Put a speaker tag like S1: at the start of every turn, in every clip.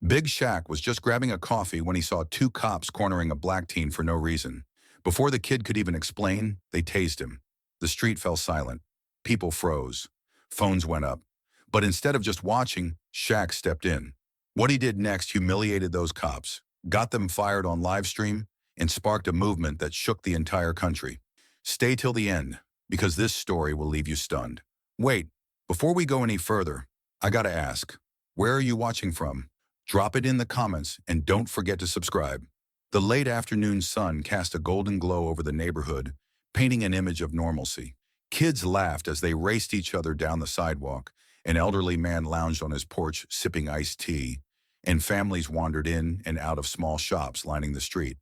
S1: Big Shaq was just grabbing a coffee when he saw two cops cornering a black teen for no reason. Before the kid could even explain, they tased him. The street fell silent. People froze. Phones went up. But instead of just watching, Shaq stepped in. What he did next humiliated those cops, got them fired on live stream, and sparked a movement that shook the entire country. Stay till the end, because this story will leave you stunned. Wait, before we go any further, I gotta ask, where are you watching from? Drop it in the comments and don't forget to subscribe. The late afternoon sun cast a golden glow over the neighborhood, painting an image of normalcy. Kids laughed as they raced each other down the sidewalk. An elderly man lounged on his porch sipping iced tea, and families wandered in and out of small shops lining the street.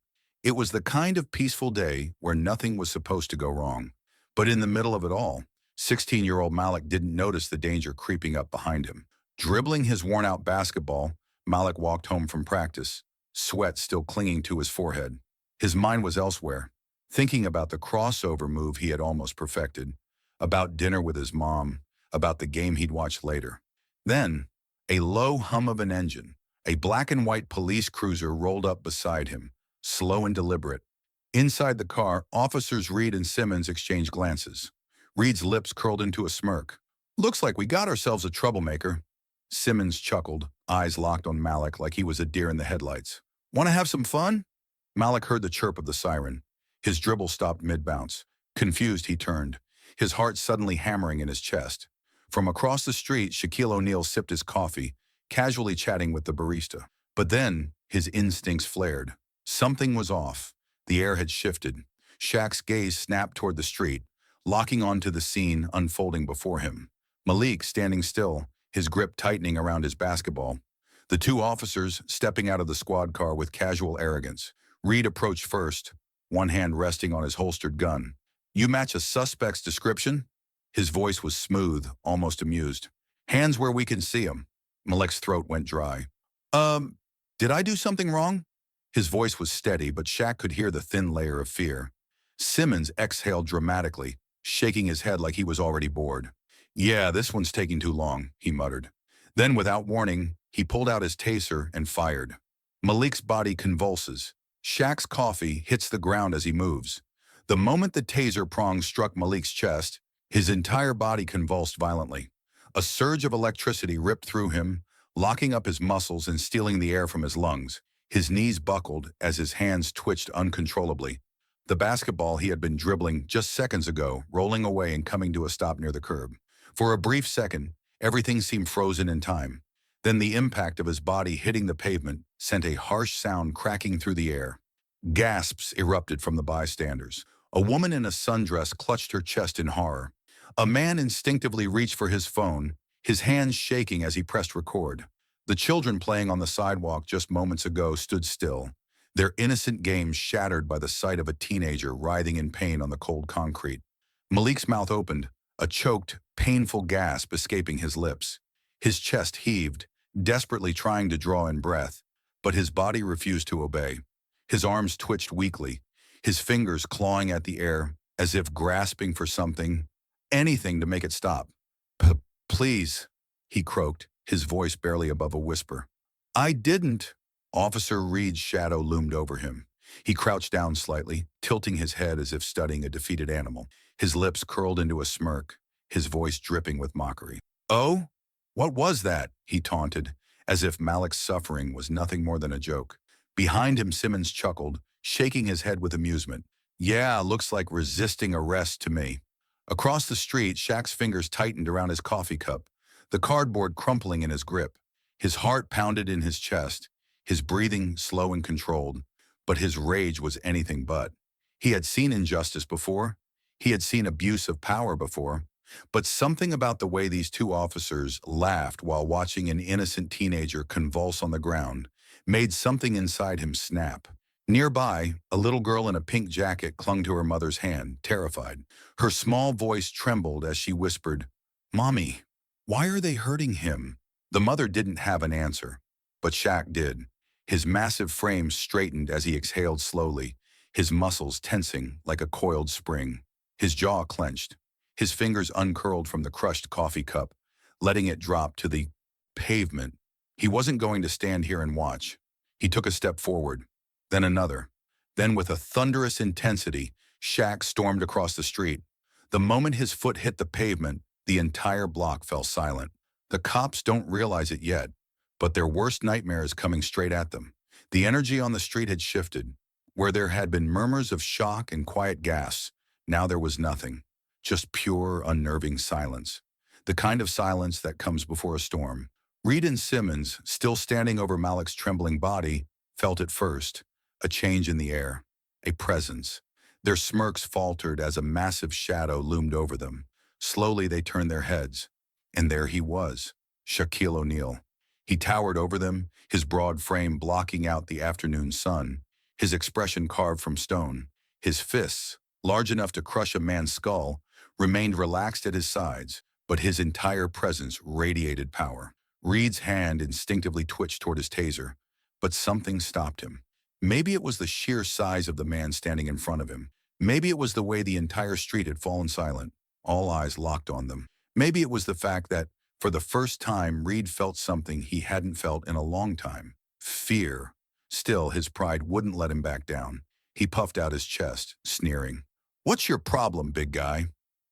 S1: It was the kind of peaceful day where nothing was supposed to go wrong. But in the middle of it all, 16-year-old Malik didn't notice the danger creeping up behind him. Dribbling his worn-out basketball, Malik walked home from practice, sweat still clinging to his forehead. His mind was elsewhere, thinking about the crossover move he had almost perfected, about dinner with his mom, about the game he'd watch later. Then, a low hum of an engine, a black and white police cruiser rolled up beside him, slow and deliberate. Inside the car, officers Reed and Simmons exchanged glances. Reed's lips curled into a smirk. "Looks like we got ourselves a troublemaker." Simmons chuckled, eyes locked on Malik like he was a deer in the headlights. "Want to have some fun?" Malik heard the chirp of the siren. His dribble stopped mid-bounce. Confused, he turned, his heart suddenly hammering in his chest. From across the street, Shaquille O'Neal sipped his coffee, casually chatting with the barista. But then, his instincts flared. Something was off. The air had shifted. Shaq's gaze snapped toward the street, locking onto the scene unfolding before him. Malik standing still, his grip tightening around his basketball. The two officers stepping out of the squad car with casual arrogance. Reed approached first, one hand resting on his holstered gun. "You match a suspect's description?" His voice was smooth, almost amused. "Hands where we can see 'em." Malik's throat went dry. Did I do something wrong?" His voice was steady, but Shaq could hear the thin layer of fear. Simmons exhaled dramatically, shaking his head like he was already bored. "Yeah, this one's taking too long," he muttered. Then, without warning, he pulled out his taser and fired. Malik's body convulses. Shaq's coffee hits the ground as he moves. The moment the taser prong struck Malik's chest, his entire body convulsed violently. A surge of electricity ripped through him, locking up his muscles and stealing the air from his lungs. His knees buckled as his hands twitched uncontrollably. The basketball he had been dribbling just seconds ago, rolling away and coming to a stop near the curb. For a brief second, everything seemed frozen in time. Then the impact of his body hitting the pavement sent a harsh sound cracking through the air. Gasps erupted from the bystanders. A woman in a sundress clutched her chest in horror. A man instinctively reached for his phone, his hands shaking as he pressed record. The children playing on the sidewalk just moments ago stood still, their innocent games shattered by the sight of a teenager writhing in pain on the cold concrete. Malik's mouth opened, a choked, painful gasp escaping his lips. His chest heaved, desperately trying to draw in breath, but his body refused to obey. His arms twitched weakly, his fingers clawing at the air as if grasping for something, anything to make it stop. Please, he croaked, his voice barely above a whisper. "I didn't." Officer Reed's shadow loomed over him. He crouched down slightly, tilting his head as if studying a defeated animal. His lips curled into a smirk, his voice dripping with mockery. "Oh? What was that?" he taunted, as if Malik's suffering was nothing more than a joke. Behind him, Simmons chuckled, shaking his head with amusement. "Yeah, looks like resisting arrest to me." Across the street, Shaq's fingers tightened around his coffee cup, the cardboard crumpling in his grip. His heart pounded in his chest, his breathing slow and controlled, but his rage was anything but. He had seen injustice before. He had seen abuse of power before. But something about the way these two officers laughed while watching an innocent teenager convulse on the ground made something inside him snap. Nearby, a little girl in a pink jacket clung to her mother's hand, terrified. Her small voice trembled as she whispered, "Mommy, why are they hurting him?" The mother didn't have an answer, but Shaq did. His massive frame straightened as he exhaled slowly, his muscles tensing like a coiled spring. His jaw clenched, his fingers uncurled from the crushed coffee cup, letting it drop to the pavement. He wasn't going to stand here and watch. He took a step forward, then another. Then with a thunderous intensity, Shaq stormed across the street. The moment his foot hit the pavement, the entire block fell silent. The cops don't realize it yet, but their worst nightmare is coming straight at them. The energy on the street had shifted. Where there had been murmurs of shock and quiet gasps, now there was nothing. Just pure, unnerving silence. The kind of silence that comes before a storm. Reed and Simmons, still standing over Malik's trembling body, felt it first. A change in the air. A presence. Their smirks faltered as a massive shadow loomed over them. Slowly they turned their heads. And there he was, Shaquille O'Neal. He towered over them, his broad frame blocking out the afternoon sun, his expression carved from stone. His fists, large enough to crush a man's skull, remained relaxed at his sides, but his entire presence radiated power. Reed's hand instinctively twitched toward his taser, but something stopped him. Maybe it was the sheer size of the man standing in front of him. Maybe it was the way the entire street had fallen silent, all eyes locked on them. Maybe it was the fact that, for the first time, Reed felt something he hadn't felt in a long time. Fear. Still, his pride wouldn't let him back down. He puffed out his chest, sneering. "What's your problem, big guy?"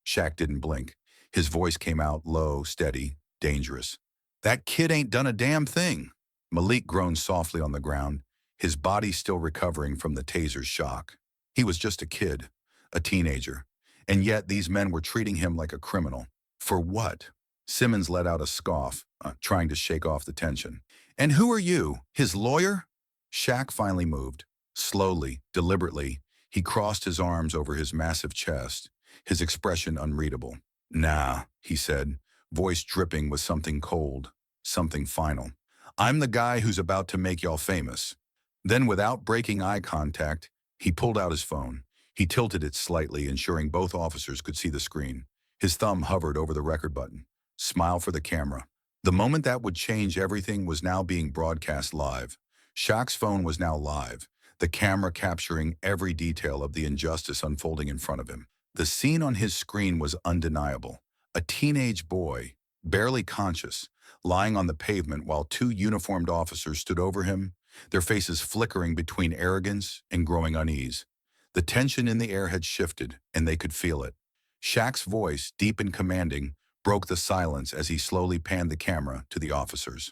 S1: Shaq didn't blink. His voice came out low, steady, dangerous. "That kid ain't done a damn thing." Malik groaned softly on the ground, his body still recovering from the taser's shock. He was just a kid, a teenager, and yet these men were treating him like a criminal. For what? Simmons let out a scoff, trying to shake off the tension. "And who are you, his lawyer?" Shaq finally moved. Slowly, deliberately, he crossed his arms over his massive chest, his expression unreadable. "Nah," he said, voice dripping with something cold, something final. "I'm the guy who's about to make y'all famous." Then, without breaking eye contact, he pulled out his phone. He tilted it slightly, ensuring both officers could see the screen. His thumb hovered over the record button. Smile for the camera. The moment that would change everything was now being broadcast live. Shaq's phone was now live, the camera capturing every detail of the injustice unfolding in front of him. The scene on his screen was undeniable. A teenage boy, barely conscious, lying on the pavement while two uniformed officers stood over him, their faces flickering between arrogance and growing unease. The tension in the air had shifted, and they could feel it. Shaq's voice, deep and commanding, broke the silence as he slowly panned the camera to the officers.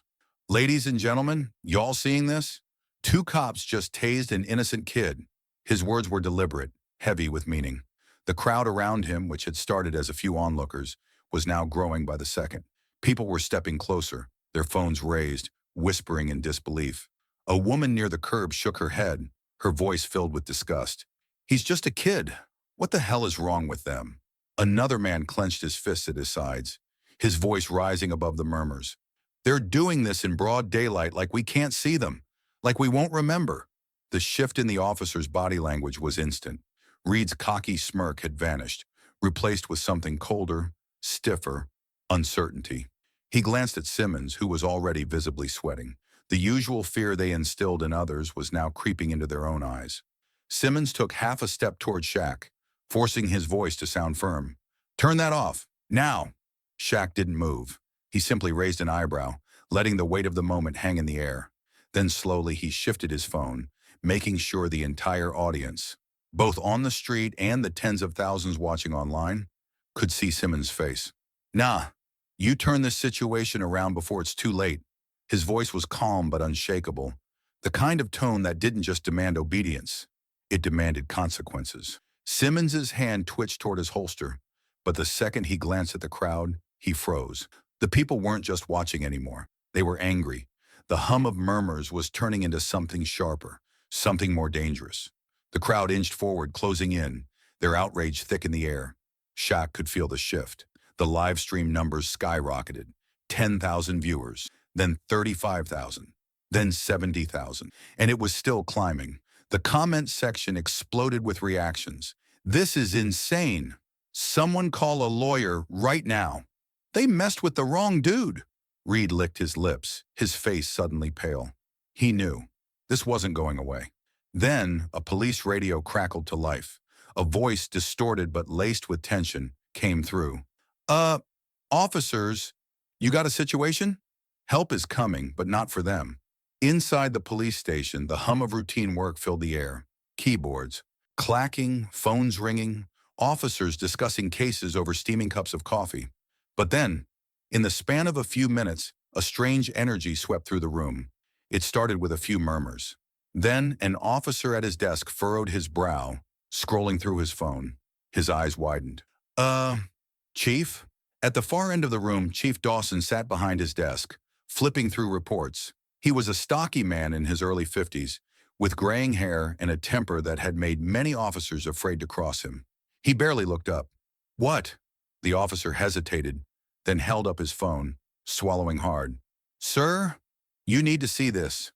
S1: "Ladies and gentlemen, y'all seeing this? Two cops just tased an innocent kid." His words were deliberate, heavy with meaning. The crowd around him, which had started as a few onlookers, was now growing by the second. People were stepping closer, their phones raised, whispering in disbelief. A woman near the curb shook her head, her voice filled with disgust. "He's just a kid. What the hell is wrong with them?" Another man clenched his fists at his sides, his voice rising above the murmurs. "They're doing this in broad daylight like we can't see them, like we won't remember." The shift in the officer's body language was instant. Reed's cocky smirk had vanished, replaced with something colder, stiffer, uncertainty. He glanced at Simmons, who was already visibly sweating. The usual fear they instilled in others was now creeping into their own eyes. Simmons took half a step toward Shaq, forcing his voice to sound firm. "Turn that off, now!" Shaq didn't move. He simply raised an eyebrow, letting the weight of the moment hang in the air. Then slowly he shifted his phone, making sure the entire audience, both on the street and the tens of thousands watching online, could see Simmons' face. "Nah, you turn this situation around before it's too late." His voice was calm but unshakable, the kind of tone that didn't just demand obedience, it demanded consequences. Simmons's hand twitched toward his holster, but the second he glanced at the crowd, he froze. The people weren't just watching anymore. They were angry. The hum of murmurs was turning into something sharper, something more dangerous. The crowd inched forward, closing in, their outrage thick in the air. Shaq could feel the shift. The live stream numbers skyrocketed. 10,000 viewers, then 35,000, then 70,000, and it was still climbing. The comment section exploded with reactions. "This is insane. Someone call a lawyer right now. They messed with the wrong dude." Reed licked his lips, his face suddenly pale. He knew. This wasn't going away. Then, a police radio crackled to life. A voice, distorted but laced with tension, came through. Officers, you got a situation?" Help is coming, but not for them. Inside the police station, the hum of routine work filled the air. Keyboards, clacking, phones ringing, officers discussing cases over steaming cups of coffee. But then, in the span of a few minutes, a strange energy swept through the room. It started with a few murmurs. Then, an officer at his desk furrowed his brow, scrolling through his phone. His eyes widened. Uh, Chief? At the far end of the room, Chief Dawson sat behind his desk, flipping through reports. He was a stocky man in his early 50s, with graying hair and a temper that had made many officers afraid to cross him. He barely looked up. What? The officer hesitated, then held up his phone, swallowing hard. Sir, you need to see this.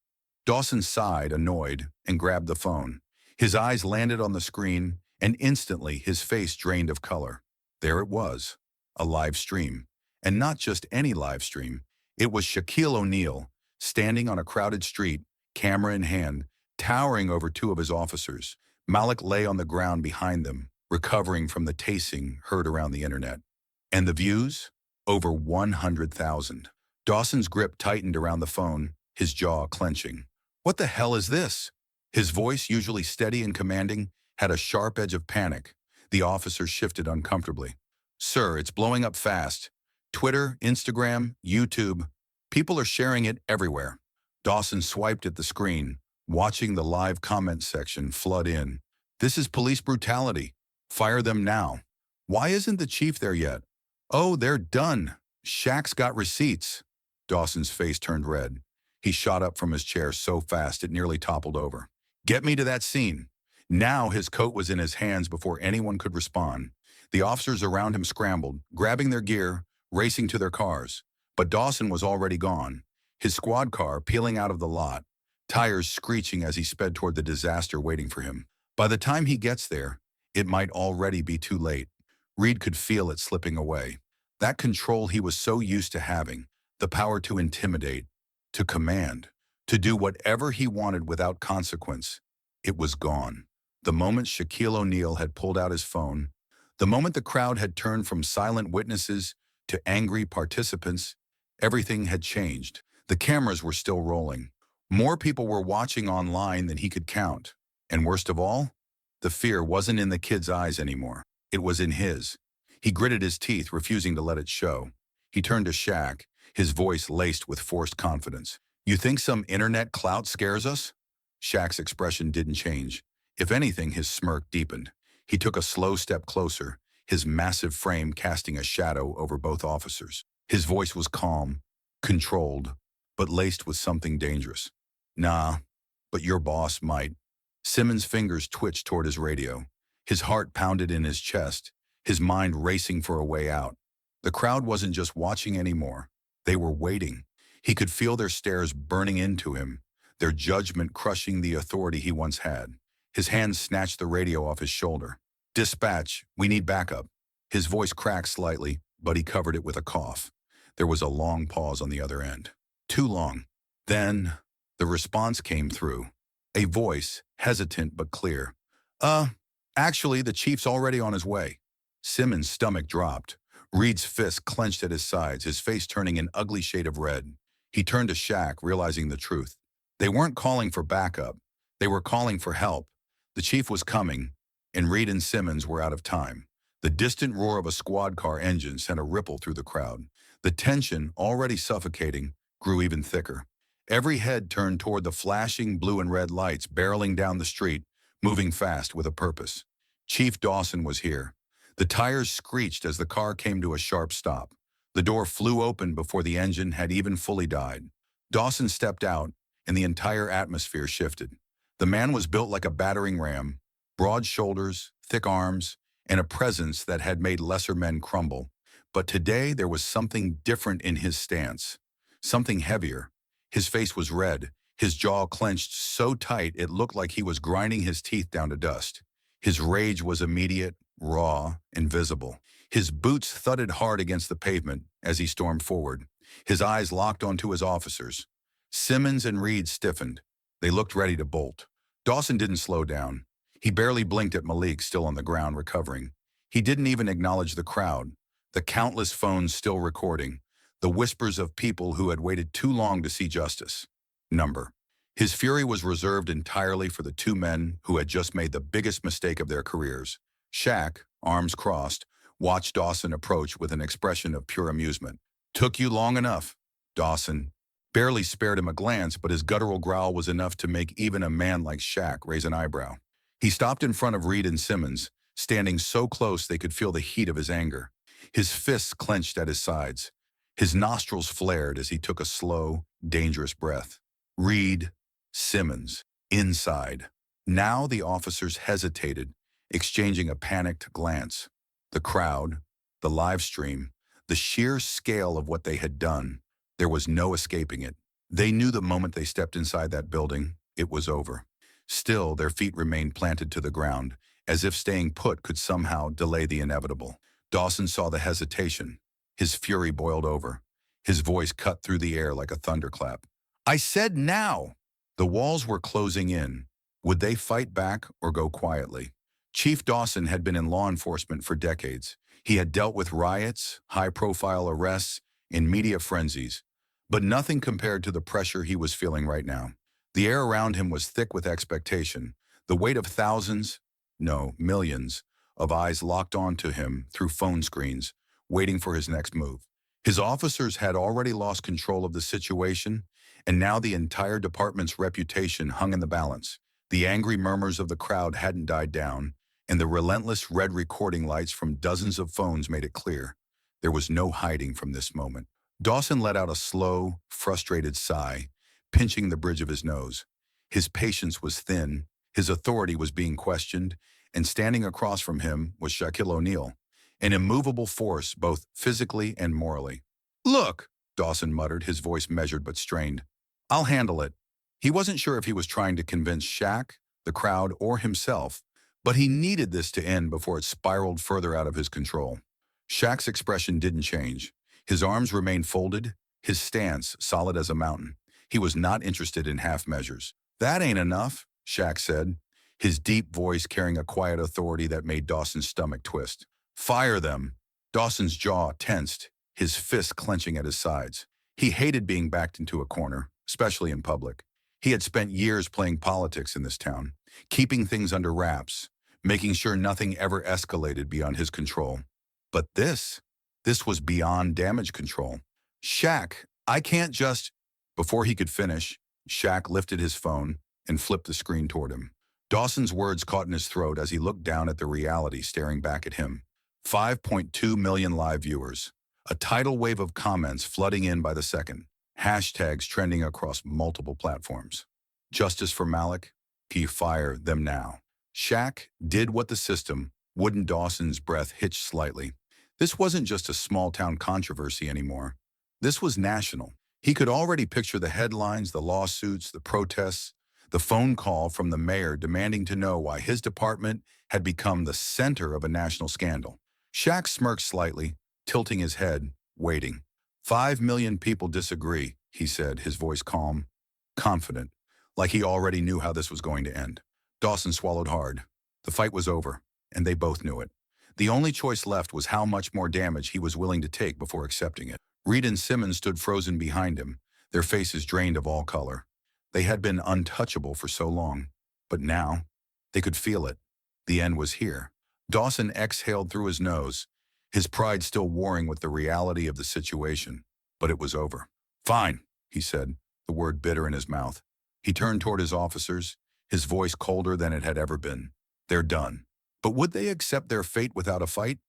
S1: Dawson sighed, annoyed, and grabbed the phone. His eyes landed on the screen, and instantly his face drained of color. There it was, a live stream. And not just any live stream. It was Shaquille O'Neal, standing on a crowded street, camera in hand, towering over two of his officers. Malik lay on the ground behind them, recovering from the tasing heard around the internet. And the views? Over 100,000. Dawson's grip tightened around the phone, his jaw clenching. What the hell is this? His voice, usually steady and commanding, had a sharp edge of panic. The officer shifted uncomfortably. Sir, it's blowing up fast. Twitter, Instagram, YouTube. People are sharing it everywhere. Dawson swiped at the screen, watching the live comment section flood in. This is police brutality. Fire them now. Why isn't the chief there yet? Oh, they're done. Shaq's got receipts. Dawson's face turned red. He shot up from his chair so fast it nearly toppled over. Get me to that scene. Now his coat was in his hands before anyone could respond. The officers around him scrambled, grabbing their gear, racing to their cars. But Dawson was already gone, his squad car peeling out of the lot, tires screeching as he sped toward the disaster waiting for him. By the time he gets there, it might already be too late. Reed could feel it slipping away. That control he was so used to having, the power to intimidate, to command, to do whatever he wanted without consequence, it was gone. The moment Shaquille O'Neal had pulled out his phone, the moment the crowd had turned from silent witnesses to angry participants, everything had changed. The cameras were still rolling. More people were watching online than he could count. And worst of all, the fear wasn't in the kid's eyes anymore. It was in his. He gritted his teeth, refusing to let it show. He turned to Shaq, his voice laced with forced confidence. You think some internet clout scares us? Shaq's expression didn't change. If anything, his smirk deepened. He took a slow step closer, his massive frame casting a shadow over both officers. His voice was calm, controlled, but laced with something dangerous. Nah, but your boss might. Simmons' fingers twitched toward his radio. His heart pounded in his chest, his mind racing for a way out. The crowd wasn't just watching anymore. They were waiting. He could feel their stares burning into him, their judgment crushing the authority he once had. His hand snatched the radio off his shoulder. Dispatch, we need backup. His voice cracked slightly, but he covered it with a cough. There was a long pause on the other end. Too long. Then, the response came through. A voice, hesitant but clear. Actually, the chief's already on his way. Simmons' stomach dropped. Reed's fist clenched at his sides, his face turning an ugly shade of red. He turned to Shaq, realizing the truth. They weren't calling for backup. They were calling for help. The chief was coming, and Reed and Simmons were out of time. The distant roar of a squad car engine sent a ripple through the crowd. The tension, already suffocating, grew even thicker. Every head turned toward the flashing blue and red lights barreling down the street, moving fast with a purpose. Chief Dawson was here. The tires screeched as the car came to a sharp stop. The door flew open before the engine had even fully died. Dawson stepped out, and the entire atmosphere shifted. The man was built like a battering ram, broad shoulders, thick arms, and a presence that had made lesser men crumble. But today there was something different in his stance, something heavier. His face was red, his jaw clenched so tight it looked like he was grinding his teeth down to dust. His rage was immediate, raw, and visible. His boots thudded hard against the pavement as he stormed forward. His eyes locked onto his officers. Simmons and Reed stiffened. They looked ready to bolt. Dawson didn't slow down. He barely blinked at Malik, still on the ground, recovering. He didn't even acknowledge the crowd, the countless phones still recording, the whispers of people who had waited too long to see justice. Number. His fury was reserved entirely for the two men who had just made the biggest mistake of their careers. Shaq, arms crossed, watched Dawson approach with an expression of pure amusement. "Took you long enough." Dawson barely spared him a glance, but his guttural growl was enough to make even a man like Shaq raise an eyebrow. He stopped in front of Reed and Simmons, standing so close they could feel the heat of his anger. His fists clenched at his sides. His nostrils flared as he took a slow, dangerous breath. Reed, Simmons, inside. Now the officers hesitated, exchanging a panicked glance. The crowd, the live stream, the sheer scale of what they had done, there was no escaping it. They knew the moment they stepped inside that building, it was over. Still, their feet remained planted to the ground, as if staying put could somehow delay the inevitable. Dawson saw the hesitation. His fury boiled over. His voice cut through the air like a thunderclap. "I said now!" The walls were closing in. Would they fight back or go quietly? Chief Dawson had been in law enforcement for decades. He had dealt with riots, high-profile arrests, and media frenzies, but nothing compared to the pressure he was feeling right now. The air around him was thick with expectation, the weight of thousands, no, millions, of eyes locked onto him through phone screens, waiting for his next move. His officers had already lost control of the situation, and now the entire department's reputation hung in the balance. The angry murmurs of the crowd hadn't died down, and the relentless red recording lights from dozens of phones made it clear. There was no hiding from this moment. Dawson let out a slow, frustrated sigh, pinching the bridge of his nose. His patience was thin, his authority was being questioned, and standing across from him was Shaquille O'Neal, an immovable force both physically and morally. "Look," Dawson muttered, his voice measured but strained. "I'll handle it." He wasn't sure if he was trying to convince Shaq, the crowd, or himself, but he needed this to end before it spiraled further out of his control. Shaq's expression didn't change. His arms remained folded, his stance solid as a mountain. He was not interested in half measures. "That ain't enough," Shaq said, his deep voice carrying a quiet authority that made Dawson's stomach twist. "Fire them." Dawson's jaw tensed, his fists clenching at his sides. He hated being backed into a corner, especially in public. He had spent years playing politics in this town, keeping things under wraps, making sure nothing ever escalated beyond his control. But this was beyond damage control. "Shaq, I can't just—" Before he could finish, Shaq lifted his phone and flipped the screen toward him. Dawson's words caught in his throat as he looked down at the reality staring back at him. 5.2 million live viewers. A tidal wave of comments flooding in by the second. Hashtags trending across multiple platforms. "Justice for Malik? He fire them now." Shaq did what the system wouldn't. Dawson's breath hitched slightly. This wasn't just a small-town controversy anymore. This was national. He could already picture the headlines, the lawsuits, the protests, the phone call from the mayor demanding to know why his department had become the center of a national scandal. Shaq smirked slightly, tilting his head, waiting. 5 million people disagree, he said, his voice calm, confident, like he already knew how this was going to end. Dawson swallowed hard. The fight was over, and they both knew it. The only choice left was how much more damage he was willing to take before accepting it. Reed and Simmons stood frozen behind him, their faces drained of all color. They had been untouchable for so long, but now they could feel it. The end was here. Dawson exhaled through his nose, his pride still warring with the reality of the situation, but it was over. "Fine," he said, the word bitter in his mouth. He turned toward his officers, his voice colder than it had ever been. "They're done." But would they accept their fate without a fight?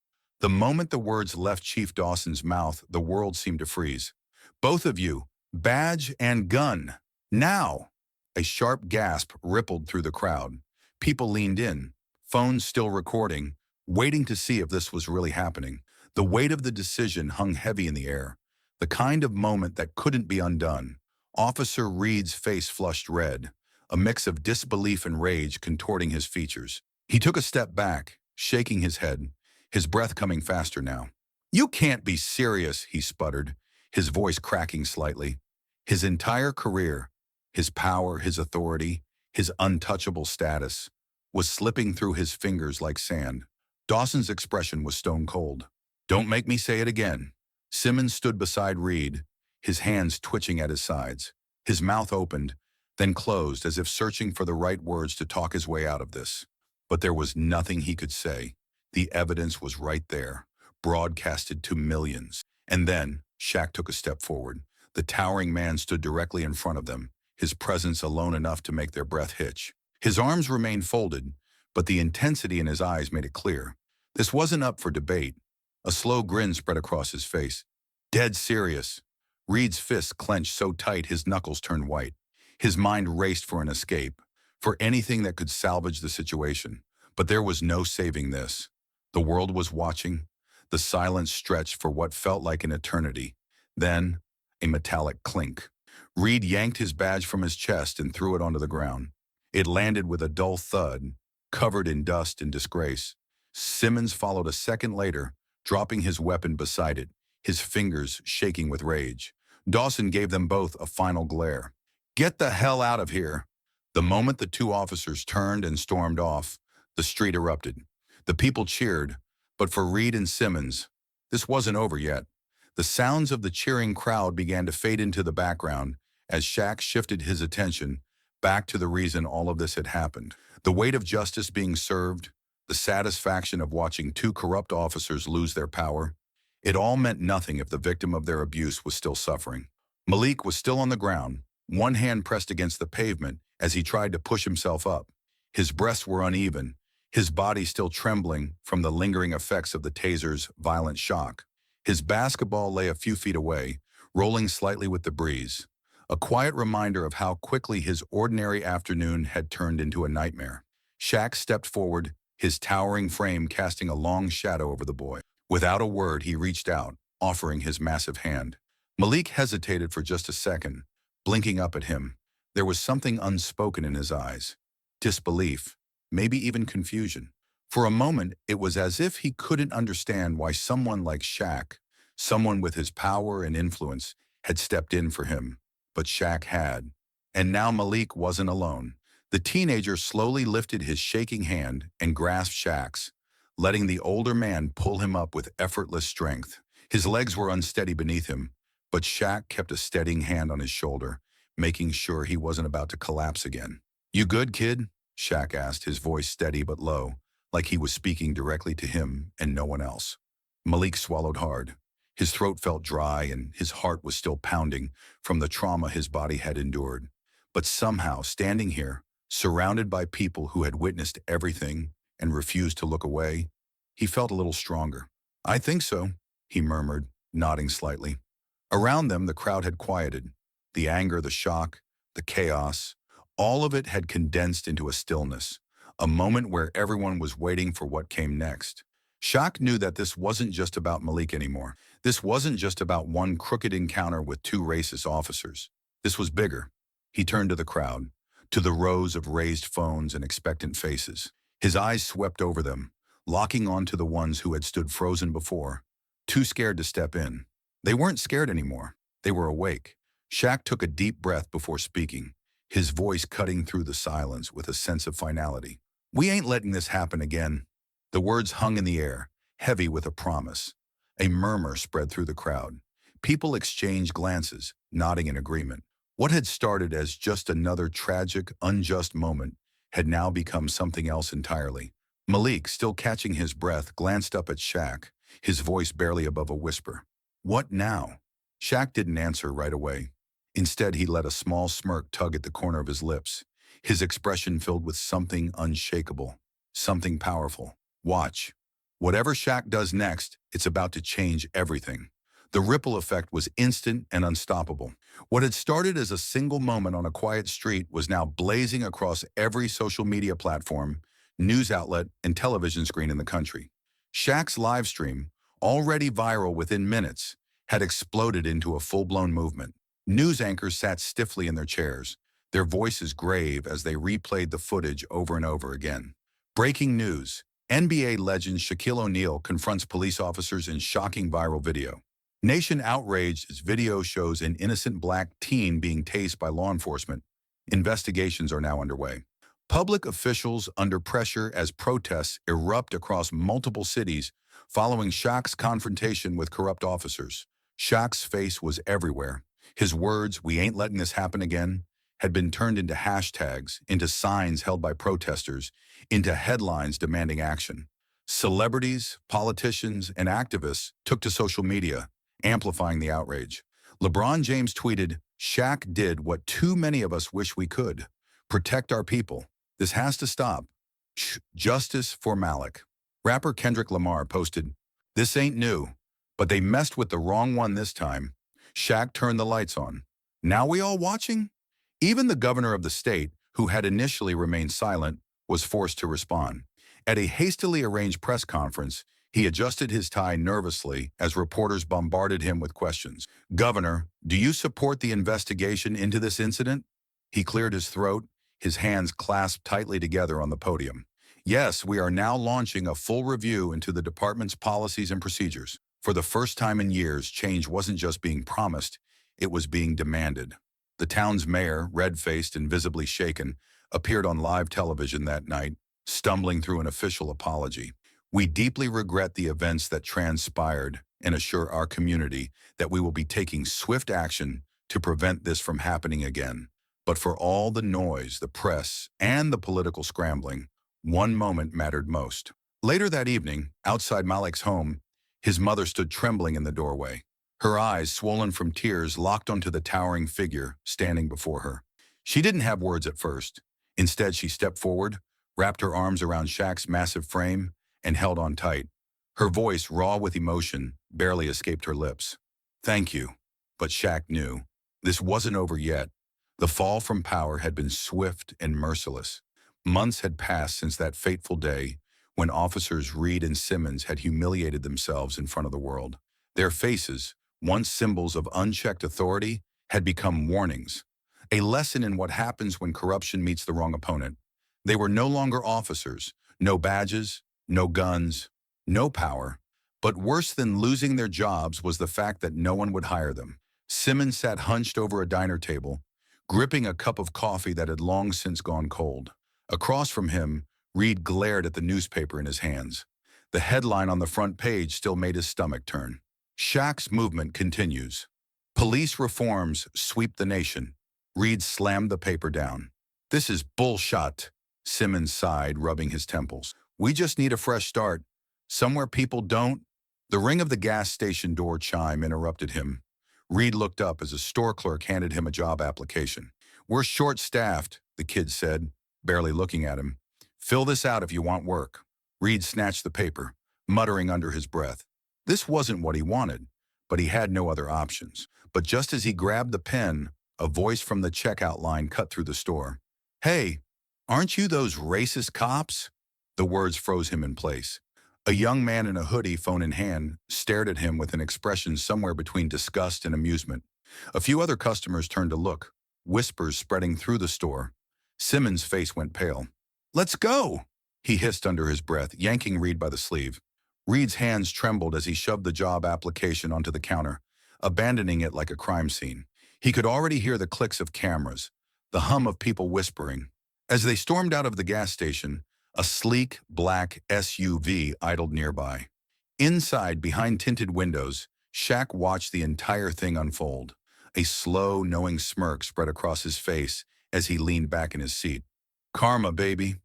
S1: The moment the words left Chief Dawson's mouth, the world seemed to freeze. "Both of you, badge and gun, now!" A sharp gasp rippled through the crowd. People leaned in, phones still recording, waiting to see if this was really happening. The weight of the decision hung heavy in the air, the kind of moment that couldn't be undone. Officer Reed's face flushed red, a mix of disbelief and rage contorting his features. He took a step back, shaking his head, his breath coming faster now. "You can't be serious," he sputtered, his voice cracking slightly. His entire career, his power, his authority, his untouchable status, was slipping through his fingers like sand. Dawson's expression was stone cold. "Don't make me say it again." Simmons stood beside Reed, his hands twitching at his sides. His mouth opened, then closed as if searching for the right words to talk his way out of this. But there was nothing he could say. The evidence was right there, broadcasted to millions. And then, Shaq took a step forward. The towering man stood directly in front of them, his presence alone enough to make their breath hitch. His arms remained folded, but the intensity in his eyes made it clear. This wasn't up for debate. A slow grin spread across his face. Dead serious. Reed's fists clenched so tight his knuckles turned white. His mind raced for an escape, for anything that could salvage the situation. But there was no saving this. The world was watching. The silence stretched for what felt like an eternity. Then, a metallic clink. Reed yanked his badge from his chest and threw it onto the ground. It landed with a dull thud, covered in dust and disgrace. Simmons followed a second later, dropping his weapon beside it, his fingers shaking with rage. Dawson gave them both a final glare. Get the hell out of here. The moment the two officers turned and stormed off, the street erupted. The people cheered, but for Reed and Simmons, this wasn't over yet. The sounds of the cheering crowd began to fade into the background as Shaq shifted his attention back to the reason all of this had happened. The weight of justice being served, the satisfaction of watching two corrupt officers lose their power. It all meant nothing if the victim of their abuse was still suffering. Malik was still on the ground, one hand pressed against the pavement as he tried to push himself up. His breaths were uneven, his body still trembling from the lingering effects of the taser's violent shock. His basketball lay a few feet away, rolling slightly with the breeze, a quiet reminder of how quickly his ordinary afternoon had turned into a nightmare. Shaq stepped forward, his towering frame casting a long shadow over the boy. Without a word, he reached out, offering his massive hand. Malik hesitated for just a second, blinking up at him. There was something unspoken in his eyes. Disbelief, maybe even confusion. For a moment, it was as if he couldn't understand why someone like Shaq, someone with his power and influence, had stepped in for him. But Shaq had. And now Malik wasn't alone. The teenager slowly lifted his shaking hand and grasped Shaq's, letting the older man pull him up with effortless strength. His legs were unsteady beneath him, but Shaq kept a steadying hand on his shoulder, making sure he wasn't about to collapse again. "You good, kid?" Shaq asked, his voice steady but low, like he was speaking directly to him and no one else. Malik swallowed hard. His throat felt dry and his heart was still pounding from the trauma his body had endured. But somehow, standing here, surrounded by people who had witnessed everything and refused to look away, he felt a little stronger. "I think so," he murmured, nodding slightly. Around them, the crowd had quieted. The anger, the shock, the chaos, all of it had condensed into a stillness, a moment where everyone was waiting for what came next. Shaq knew that this wasn't just about Malik anymore. This wasn't just about one crooked encounter with two racist officers. This was bigger. He turned to the crowd, to the rows of raised phones and expectant faces. His eyes swept over them, locking onto the ones who had stood frozen before, too scared to step in. They weren't scared anymore. They were awake. Shaq took a deep breath before speaking, his voice cutting through the silence with a sense of finality. "We ain't letting this happen again." The words hung in the air, heavy with a promise. A murmur spread through the crowd. People exchanged glances, nodding in agreement. What had started as just another tragic, unjust moment had now become something else entirely. Malik, still catching his breath, glanced up at Shaq, his voice barely above a whisper. "What now?" Shaq didn't answer right away. Instead, he let a small smirk tug at the corner of his lips, his expression filled with something unshakable, something powerful. "Watch. Whatever Shaq does next, it's about to change everything." The ripple effect was instant and unstoppable. What had started as a single moment on a quiet street was now blazing across every social media platform, news outlet, and television screen in the country. Shaq's live stream, already viral within minutes, had exploded into a full-blown movement. News anchors sat stiffly in their chairs, their voices grave as they replayed the footage over and over again. Breaking news. NBA legend Shaquille O'Neal confronts police officers in shocking viral video. Nation outraged as video shows an innocent black teen being tased by law enforcement. Investigations are now underway. Public officials under pressure as protests erupt across multiple cities following Shaq's confrontation with corrupt officers. Shaq's face was everywhere. His words, "We ain't letting this happen again," had been turned into hashtags, into signs held by protesters, into headlines demanding action. Celebrities, politicians, and activists took to social media, amplifying the outrage. LeBron James tweeted, "Shaq did what too many of us wish we could. Protect our people. This has to stop. Justice for Malik." Rapper Kendrick Lamar posted, "This ain't new, but they messed with the wrong one this time. Shaq turned the lights on. Now we all watching?" Even the governor of the state, who had initially remained silent, was forced to respond. At a hastily arranged press conference, he adjusted his tie nervously as reporters bombarded him with questions. "Governor, do you support the investigation into this incident?" He cleared his throat, his hands clasped tightly together on the podium. "Yes, we are now launching a full review into the department's policies and procedures." For the first time in years, change wasn't just being promised, it was being demanded. The town's mayor, red-faced and visibly shaken, appeared on live television that night, stumbling through an official apology. "We deeply regret the events that transpired and assure our community that we will be taking swift action to prevent this from happening again. But for all the noise, the press, and the political scrambling, one moment mattered most." Later that evening, outside Malik's home, his mother stood trembling in the doorway. Her eyes, swollen from tears, locked onto the towering figure standing before her. She didn't have words at first. Instead, she stepped forward, wrapped her arms around Shaq's massive frame, and held on tight. Her voice, raw with emotion, barely escaped her lips. "Thank you." But Shaq knew. This wasn't over yet. The fall from power had been swift and merciless. Months had passed since that fateful day when officers Reed and Simmons had humiliated themselves in front of the world. Their faces, once symbols of unchecked authority, had become warnings, a lesson in what happens when corruption meets the wrong opponent. They were no longer officers, no badges, no guns, no power. But worse than losing their jobs was the fact that no one would hire them. Simmons sat hunched over a diner table, gripping a cup of coffee that had long since gone cold. Across from him, Reed glared at the newspaper in his hands. The headline on the front page still made his stomach turn. "Shaq's movement continues. Police reforms sweep the nation." Reed slammed the paper down. "This is bullshit," Simmons sighed, rubbing his temples. "We just need a fresh start. Somewhere people don't." The ring of the gas station door chime interrupted him. Reed looked up as a store clerk handed him a job application. "We're short-staffed," the kid said, barely looking at him. "Fill this out if you want work." Reed snatched the paper, muttering under his breath. This wasn't what he wanted, but he had no other options. But just as he grabbed the pen, a voice from the checkout line cut through the store. "Hey, aren't you those racist cops?" The words froze him in place. A young man in a hoodie, phone in hand, stared at him with an expression somewhere between disgust and amusement. A few other customers turned to look, whispers spreading through the store. Simmons' face went pale. "Let's go," he hissed under his breath, yanking Reed by the sleeve. Reed's hands trembled as he shoved the job application onto the counter, abandoning it like a crime scene. He could already hear the clicks of cameras, the hum of people whispering. As they stormed out of the gas station, a sleek, black SUV idled nearby. Inside, behind tinted windows, Shaq watched the entire thing unfold. A slow, knowing smirk spread across his face as he leaned back in his seat. "Karma, baby."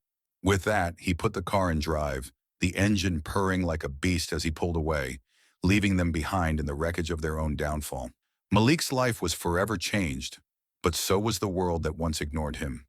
S1: With that, he put the car in drive, the engine purring like a beast as he pulled away, leaving them behind in the wreckage of their own downfall. Malik's life was forever changed, but so was the world that once ignored him.